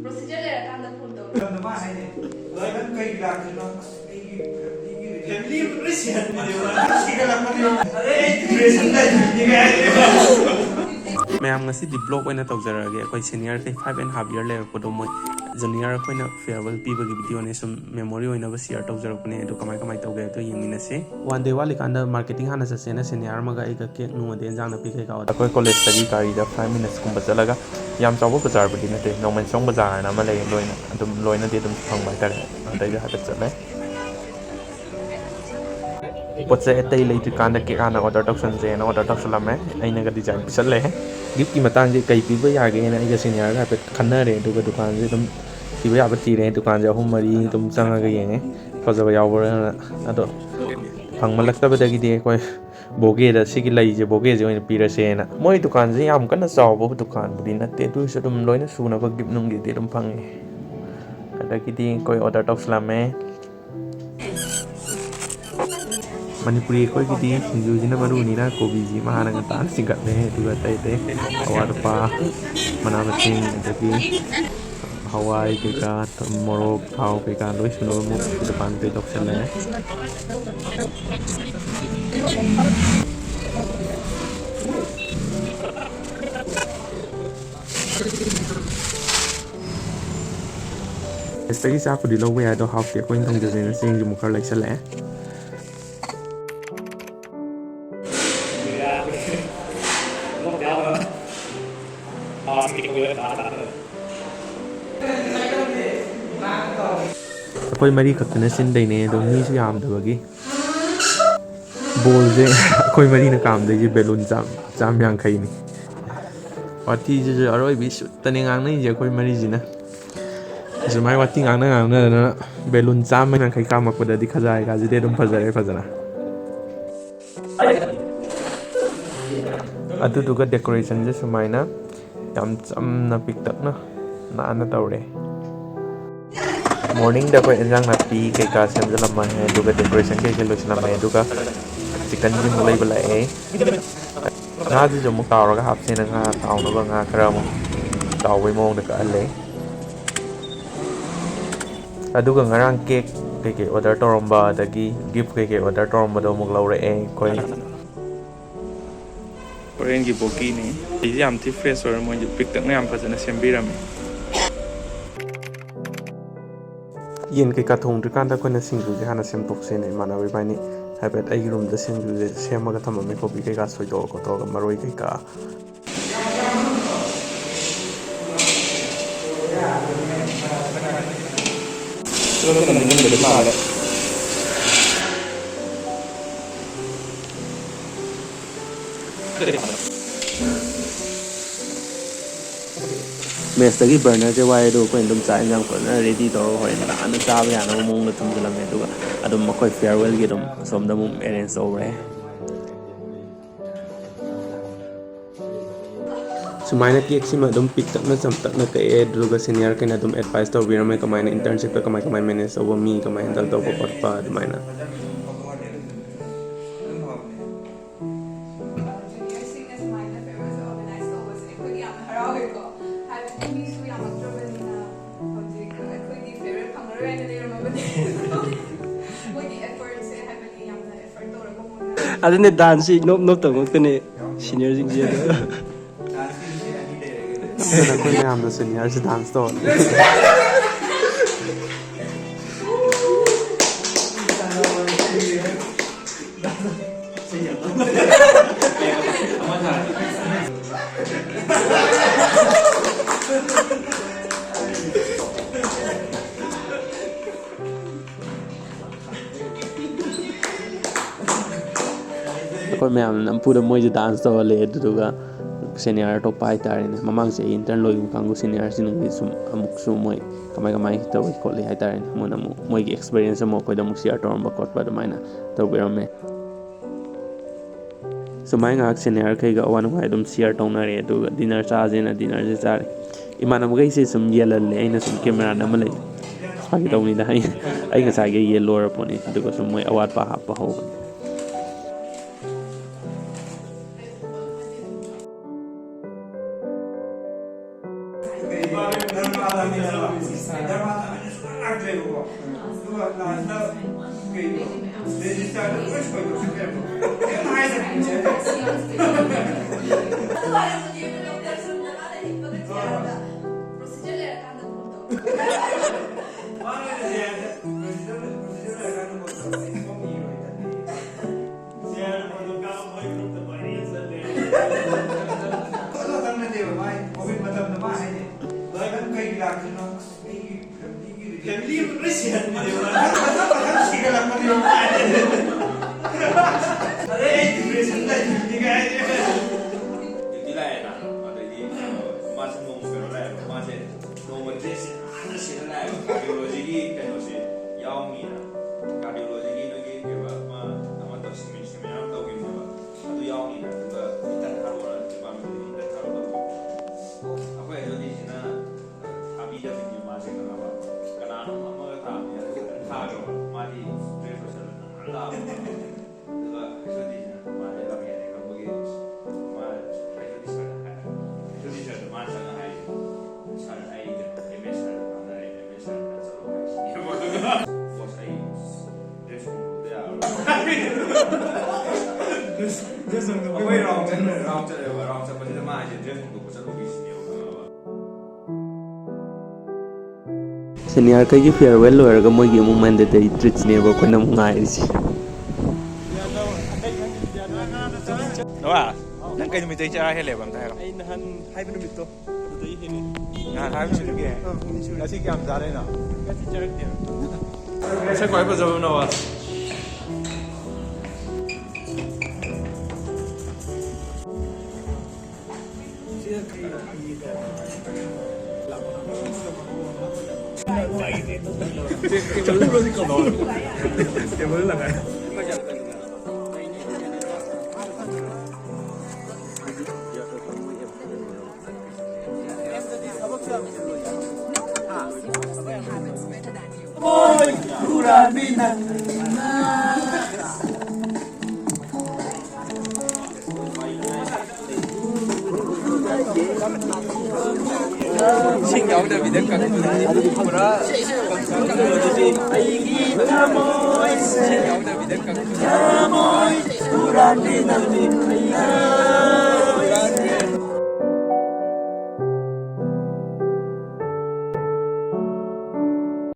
Procedure ꯂꯩꯔꯀꯥꯟꯗ phone ꯇꯧꯔꯣ. ꯀꯩꯅꯣ ꯃꯥ ꯍꯥꯏꯅꯦ ꯅꯪ ꯀꯩ ꯂꯥꯛꯇꯣꯏꯅꯣ ꯑꯩꯒꯤ ꯐꯦꯃꯤꯂꯤ ꯂꯣꯏ ꯁꯤꯒꯠꯂꯛꯄꯅꯦ ꯑꯩ ꯗꯤꯄ꯭ꯔꯦꯁꯟ ꯂꯩꯕꯅꯤ ꯃꯌꯥꯝ ꯉꯁꯤꯗꯤ ꯕ꯭ꯂꯣꯛ ꯑꯣꯏꯅ ꯇꯧꯖꯔꯛꯑꯒꯦ ꯑꯩꯈꯣꯏ ꯁꯦꯅꯤꯌꯔꯈꯩ 5.5 ꯏꯌꯔ ꯂꯩꯔꯛꯄꯗꯣ ꯃꯣꯏ ꯖꯨꯅꯤꯌꯔ ꯑꯩꯈꯣꯏꯅ ꯐꯦꯌꯔꯋꯦꯜ ꯄꯤꯕꯒꯤ ꯚꯤꯗꯤꯑꯣꯅꯦ ꯁꯨꯝ ꯃꯦꯃꯣꯔꯤ ꯑꯣꯏꯅꯕ ꯁꯤꯌꯔ ꯇꯧꯖꯔꯛꯄꯅꯦ ꯑꯗꯣ ꯀꯃꯥꯏ ꯇꯧꯒꯦ ꯑꯗꯣ ꯌꯦꯡꯃꯤꯟꯅꯁꯦ ꯋꯥꯟ ꯗꯦ ꯋꯥꯠꯂꯤꯀꯥꯟꯗ ꯃꯥꯔꯀꯦꯇꯤꯡ ꯍꯥꯟꯅ ꯆꯠꯁꯦꯅ ꯁꯦꯅꯤꯌꯔ ꯑꯃꯒ ꯑꯩꯒ ꯀꯦꯛ ꯅꯨꯡ ꯑꯗꯩ ꯏꯟꯖꯥꯡ ꯅꯥꯄꯤ ꯀꯩꯀꯥ ꯑꯩꯈꯣꯏ ꯀꯣꯂꯦꯖꯇꯒꯤ ꯒꯥꯔꯤꯗ 5 ꯃꯤꯅꯠꯁꯀꯨꯝꯕ ꯆꯠꯂꯒ ꯌꯥꯝ ꯆꯥꯎꯕ ꯕꯖꯥꯔꯕꯨꯗꯤ ꯅꯠꯇꯦ ꯅꯣꯡꯃꯩꯁꯣꯡ ꯕꯖꯥꯔ ꯍꯥꯏꯅ ꯑꯃ ꯂꯩ ꯂꯣꯏꯅꯗꯤ ꯑꯗꯨꯝ ꯐꯪꯕ ꯍꯥꯏꯇꯥꯔꯦ ꯑꯗꯩꯗ ꯍꯥꯏꯐꯦꯠ ꯆꯠꯂꯦ ꯄꯣꯠ ꯆꯩ ꯑꯇꯩ ꯂꯩꯇ꯭ꯔꯤꯀꯥꯟꯗ ꯀꯦꯛ ꯍꯥꯟꯅ ꯑꯣꯔꯗꯔ ꯇꯧꯁꯟꯁꯦꯅ ꯑꯣꯔꯗर ꯇꯧꯁꯜꯂꯝꯃꯦ ꯑꯩꯅꯒ ꯗꯤꯖꯥꯏꯟ ꯄꯤꯁꯜꯂꯦ ꯒꯤꯐꯀꯤ ꯃꯇꯥꯡꯁꯦ ꯀꯩ ꯄꯤꯕ ꯌꯥꯒꯦꯅ ꯑꯩꯒ ꯁꯦꯅꯤꯌꯔꯒ ꯍꯥꯏꯐꯦꯠ ꯈꯟꯅꯔꯦ ꯑꯗꯨꯒ ꯗꯨꯀꯥꯟꯁꯦ ꯑꯗꯨꯝ ꯊꯤꯕ ꯌꯥꯕ ꯊꯤꯔꯦ ꯗꯨꯀꯥꯟꯁꯦ 3-4 ꯑꯗꯨꯝ ꯆꯪꯉꯒ ꯌꯦꯡꯉꯦ ꯐꯖꯕ ꯌꯥꯎꯕ꯭ꯔꯥꯅ ꯑꯗꯣ ꯐꯪꯃꯜꯂꯛꯇꯕꯗꯒꯤꯗꯤ ꯑꯩꯈꯣꯏ ꯕꯣꯒꯦꯗ ꯁꯤꯒꯤ ꯂꯩꯁꯦ ꯕꯣꯒꯦꯁꯦ ꯑꯣꯏꯅ ꯄꯤꯔꯁꯦꯅ ꯃꯣꯏ ꯗꯨꯀꯥꯟꯁꯦ ꯌꯥꯝ ꯀꯟꯅ ꯆꯥꯎꯕ ꯗꯨꯀꯥꯟꯕꯨꯗꯤ ꯅꯠꯇꯦ ꯑꯗꯨꯑꯣꯏꯔꯁꯨ ꯑꯗꯨꯝ ꯂꯣꯏꯅ ꯁꯨꯅꯕ ꯒꯤꯐ ꯅꯨꯡꯒꯤꯗꯤ ꯑꯗꯨꯝ ꯐꯪꯉꯦ ꯑꯗꯒꯤꯗꯤ ꯑꯩꯈꯣꯏ ꯑꯣꯔꯗꯔ ꯇꯧꯁꯜꯂꯝꯃꯦ ꯃꯅꯤꯄꯨꯔꯤ ꯑꯩꯈꯣꯏꯒꯤꯗꯤ ꯁꯤꯡꯖꯨꯁꯤꯅ ꯃꯔꯨꯅꯤꯅ ꯀꯣꯕꯤꯁꯤ ꯍꯥꯟꯅ ꯉꯟꯇꯥꯅ ꯆꯤꯡꯒꯠꯂꯦ ꯑꯗꯨꯒ ꯑꯇꯩ ꯑꯋꯥꯠ ꯑꯄꯥ ꯃꯅꯥ ꯃꯁꯤꯡ ꯑꯗꯒꯤ ꯍꯋꯥꯏ ꯀꯩꯀꯥ ꯃꯣꯔꯣꯛ ꯊꯥꯎ ꯀꯩꯀꯥ ꯂꯣꯏ ꯁꯨꯅꯕ ꯑꯃꯨꯛ ꯁꯤꯗ ꯄꯥꯟꯕꯩ ꯇꯧꯁꯜꯂꯦ ꯃꯦꯁꯇꯒꯤ ꯆꯥꯛꯄꯨꯗꯤ ꯂꯧꯕ ꯌꯥꯏ ꯑꯗꯣ ꯍꯥꯎꯇꯦ ꯑꯩꯈꯣꯏꯅ ꯊꯣꯡꯖꯁꯦꯅ ꯆꯦꯡꯁꯨ ꯑꯃꯨꯛ ꯈꯔ ꯂꯩꯁꯜꯂꯛꯑꯦ ꯑꯩꯈꯣꯏ ꯃꯔꯤ ꯈꯛꯇꯅ ꯁꯤꯟꯗꯩꯅꯦ ꯑꯗꯣ ꯃꯤꯁꯨ ꯌꯥꯝꯗꯕꯒꯤ ꯕꯣꯜꯁꯦ ꯑꯩꯈꯣꯏ ꯃꯔꯤꯅ ꯀꯥꯝꯗꯣꯏꯁꯦ ꯕꯦꯂꯨꯟ ꯆꯥꯝ 50ꯅꯤ ꯋꯥꯊꯤꯁꯤꯁꯨ ꯑꯔꯣꯏꯕꯤ ꯁꯨꯠꯇꯅꯦ ꯉꯥꯡꯅꯩꯁꯦ ꯑꯩꯈꯣꯏ ꯃꯔꯤꯁꯤꯅ ꯑꯁꯨꯃꯥꯏꯅ ꯋꯥꯊꯤ ꯉꯥꯡꯅꯗꯅ ꯕꯦꯂꯨꯟ 150 ꯀꯥꯝꯃꯛꯄꯗꯗꯤ ꯈꯖꯥꯏꯒꯁꯤꯗꯤ ꯑꯗꯨꯝ ꯐꯖꯔꯦ ꯐꯖꯅ ꯑꯗꯨꯗꯨꯒ ꯗꯦꯀꯣꯔꯦꯁꯟꯁꯦ ꯁꯨꯃꯥꯏꯅ ꯌꯥꯝ ꯆꯝꯅ ꯄꯤꯛꯇꯛꯅ ꯅꯥꯟꯅ ꯇꯧꯔꯦ ꯃꯣꯔꯅꯤꯡꯗ ꯑꯩꯈꯣꯏ ꯏꯟꯖꯥꯡ ꯅꯥꯄꯤ ꯀꯩꯀꯥ ꯁꯦꯝꯖꯤꯜꯂꯝꯃꯦ ꯑꯗꯨꯒ ꯗꯦꯀꯣꯔꯦꯁꯟ ꯀꯩꯀꯩ ꯂꯣꯏꯁꯤꯜꯂꯝꯃꯦ ꯑꯗꯨꯒ ꯆꯤꯛꯀꯟꯁꯤ ꯑꯃꯨꯛ ꯂꯩꯕ ꯂꯥꯛꯑꯦ ꯉꯥꯁꯤꯁꯨ ꯑꯃꯨꯛ ꯇꯥꯎꯔꯒ ꯍꯥꯞꯁꯦꯅ ꯉꯥ ꯇꯥꯎꯅꯕ ꯉꯥ ꯈꯔ ꯑꯃꯨꯛ ꯇꯥꯎꯕꯩ ꯃꯑꯣꯡꯗ ꯀꯛꯍꯜꯂꯦ ꯑꯗꯨꯒ ꯉꯔꯥꯡ ꯀꯦꯛ ꯀꯩꯀꯩ ꯑꯣꯔꯗꯔ ꯇꯧꯔꯝꯕ ꯑꯗꯒꯤ ꯒꯤꯐ ꯀꯩꯀꯩ ꯑꯣꯔꯗर ꯇꯧꯔꯝꯕꯗꯣ ꯑꯃꯨꯛ ꯂꯧꯔꯛꯑꯦ ꯑꯩꯈꯣꯏ ꯍꯣꯔꯦꯟꯒꯤ ꯕꯣꯀꯤꯅꯤ ꯑꯩꯁꯦ ꯌꯥꯝ ꯊꯤ ꯐ꯭ꯔꯦꯁ ꯑꯣꯏꯔ ꯃꯣꯏꯁꯦ ꯄꯤꯛꯇꯛꯅ ꯌꯥꯝ ꯐꯖꯅ ꯁꯦꯝꯕꯤꯔꯝꯃꯦ ꯌꯦꯟ ꯀꯩꯀꯥ ꯊꯣꯡꯗ꯭ꯔꯤꯀꯥꯟꯗ ꯑꯩꯈꯣꯏꯅ ꯁꯤꯡꯖꯨꯁꯦ ꯍꯥꯟꯅ ꯁꯦꯝꯗꯣꯛꯁꯦꯅ ꯏꯃꯥꯟꯅꯕ ꯏꯕꯥꯅꯤ ꯍꯥꯏꯐꯦꯠ ꯑꯩꯒꯤ ꯔꯨꯝꯗ ꯁꯤꯡꯖꯨꯁꯦ ꯁꯦꯝꯃꯒ ꯊꯝꯃꯝꯃꯦ ꯀꯣꯕꯤ ꯀꯩꯀꯥ ꯁꯣꯏꯗꯣꯛꯑ ꯈꯣꯠꯇꯣꯛꯑꯒ ꯃꯔꯣꯏ ꯀꯩꯀꯥ ꯃꯦꯁꯇꯒꯤ ꯕꯔꯅꯔꯁꯦ ꯋꯥꯏ ꯑꯗꯨꯒ ꯑꯩꯈꯣꯏꯅ ꯑꯗꯨꯝ ꯆꯥꯛ ꯏꯟꯖꯥꯡ ꯐꯖꯅ ꯔꯦꯗꯤ ꯇꯧꯔꯒ ꯍꯣꯔꯦꯟ ꯅꯥꯟꯅ ꯆꯥꯕ ꯌꯥꯅꯕ ꯃꯑꯣꯡꯗ ꯊꯝꯖꯤꯜꯂꯝꯃꯦ ꯑꯗꯨꯒ ꯑꯗꯨꯝ ꯑꯩꯈꯣꯏ ꯐꯤꯌꯔꯋꯦꯜꯒꯤ ꯑꯗꯨꯝ ꯑꯁꯣꯝꯗ ꯑꯃꯨꯛ ꯑꯦꯔꯦꯟꯖ ꯇꯧꯔꯦ ꯁꯨꯃꯥꯏꯅ ꯀꯦꯛꯁꯤꯃ ꯑꯗꯨꯝ ꯄꯤꯛꯇꯛꯅ ꯆꯝꯇꯛꯅ ꯀꯛꯑꯦ ꯑꯗꯨꯒ ꯁꯦꯅꯤꯌꯔꯈꯩꯅ ꯑꯗꯨꯝ ꯑꯦꯗꯚꯥꯏꯁ ꯇꯧꯕꯤꯔꯝꯃꯦ ꯀꯃꯥꯏꯅ ꯏꯟꯇꯔꯟꯁꯤꯞꯇ ꯀꯃꯥꯏ ꯃꯦꯅꯦꯖ ꯇꯧꯕ ꯃꯤ ꯀꯃꯥꯏꯅ ꯍꯦꯟꯗꯜ ꯇꯧꯕ ꯈꯣꯠꯄ ꯑꯗꯨꯃꯥꯏꯅ ꯑꯗꯨꯅꯦ ꯗꯥꯟꯁꯁꯤ ꯅꯣꯞ ꯅꯣꯞꯇꯃꯛꯇꯅꯦ ꯁꯤꯅꯤꯌꯔꯁꯤꯡꯁꯦ ꯑꯗꯨꯅ ꯑꯩꯈꯣꯏ ꯃꯌꯥꯝꯅ ꯁꯦꯅꯤꯌꯔꯁꯤ ꯗꯥꯟꯁ ꯇꯧꯍꯜꯂꯦ ꯑꯩꯈꯣꯏ ꯃꯌꯥꯝꯅ ꯅꯝꯐꯨꯗ ꯃꯣꯏꯁꯦ ꯗꯥꯟꯁ ꯇꯧꯍꯜꯂꯦ ꯑꯗꯨꯗꯨꯒ ꯁꯦꯅꯤꯌꯔ ꯑꯇꯣꯞꯄ ꯍꯥꯏꯇꯥꯔꯦꯅꯦ ꯃꯃꯥꯡ ꯆꯍꯤ ꯏꯟꯇꯔꯟ ꯂꯣꯏꯈꯤꯕ ꯀꯥꯡꯕꯨ ꯁꯦꯅꯤꯌꯔꯁꯤꯡꯒꯤ ꯁꯨꯝ ꯑꯃꯨꯛꯁꯨ ꯃꯣꯏ ꯀꯃꯥꯏ ꯇꯧꯏ ꯈꯣꯠꯂꯤ ꯍꯥꯏꯇꯥꯔꯦꯅꯦ ꯃꯣꯏꯅ ꯑꯃꯨꯛ ꯃꯣꯏꯒꯤ ꯑꯦꯛꯁꯄꯤꯔꯤꯌꯦꯟꯁ ꯑꯃꯨꯛ ꯑꯩꯈꯣꯏꯗ ꯑꯃꯨꯛ ꯁꯤꯌꯔ ꯇꯧꯔꯝꯕ ꯈꯣꯠꯄ ꯑꯗꯨꯃꯥꯏꯅ ꯇꯧꯕꯤꯔꯝꯃꯦ ꯁꯨꯃꯥꯏꯅ ꯉꯥꯏꯍꯥꯛ ꯁꯦꯅꯤꯌꯔꯈꯩꯒ ꯑꯋꯥ ꯅꯨꯡꯉꯥꯏ ꯑꯗꯨꯝ ꯁꯤꯌꯔ ꯇꯧꯅꯔꯦ ꯑꯗꯨꯒ ꯗꯤꯅꯔ ꯆꯥꯁꯦꯅ ꯗꯤꯅꯔꯁꯦ ꯆꯥꯔꯦ ꯏꯃꯥꯟꯅꯕꯈꯩꯁꯦ ꯁꯨꯝ ꯌꯦꯜꯍꯜꯂꯦ ꯑꯩꯅ ꯁꯨꯝ ꯀꯦꯃꯦꯔꯥ ꯅꯝꯃ ꯂꯩ ꯐꯥꯒꯤ ꯇꯧꯕꯅꯤꯗ ꯑꯩ ꯉꯁꯥꯏꯒꯤ ꯌꯦꯜ ꯂꯣꯏꯔꯄꯣꯠꯅꯤ ꯑꯗꯨꯒ ꯁꯨꯝ ꯃꯣꯏ ꯑꯋꯥꯠꯄ ꯍꯥꯞꯄ ꯍꯧꯕꯅꯤ ꯁꯦꯅꯤꯌꯔ ꯀꯩꯒꯤ ꯐꯤꯌꯔꯋꯦꯜ ꯂꯣꯏꯔꯒ ꯃꯣꯏꯒꯤ ꯑꯃꯨꯛ ꯃꯦꯟꯗꯦꯇꯔꯤ ꯇ꯭ꯔꯤꯠꯁꯅꯦꯕ ꯑꯩꯈꯣꯏꯅ ꯑꯃꯨꯛ ꯉꯥꯏꯔꯤꯁꯤ ꯅꯪ ꯀꯩ ꯅꯨꯃꯤꯠꯇꯩ ꯆꯔꯥ ꯍꯦꯜꯂꯦꯕ ꯑꯝꯇ ꯍꯥꯏꯔꯣ ꯑꯩ ꯅꯍꯥꯟ ꯍꯥꯏꯕ ꯅꯨꯃꯤꯠꯇꯣ ꯑꯗꯨꯗꯩ ꯍꯦꯜꯂꯦ ꯅꯍꯥꯟ ꯍꯥꯏꯕ ꯅꯨꯃꯤꯠꯇꯨꯒꯤ ꯉꯁꯤ ꯀꯌꯥꯝ ꯆꯥꯔꯦꯅꯣ ꯉꯁꯤ ꯆꯥꯔꯛꯇꯦꯕ ꯁꯛ ꯈ꯭ꯋꯥꯏ ꯐꯖꯕ ꯅꯋꯥ ꯏꯁꯤꯡ ꯌꯥꯎꯗꯕꯤꯗ ꯀꯪꯕꯗꯤ ꯄꯨꯔꯥ ꯀꯪꯕꯗꯨꯗꯤ ꯑꯩꯒꯤ ꯊꯃꯣꯏ ꯏꯁꯤꯡ ꯌꯥꯎꯗꯕꯤꯗ ꯀꯪꯕꯗꯤ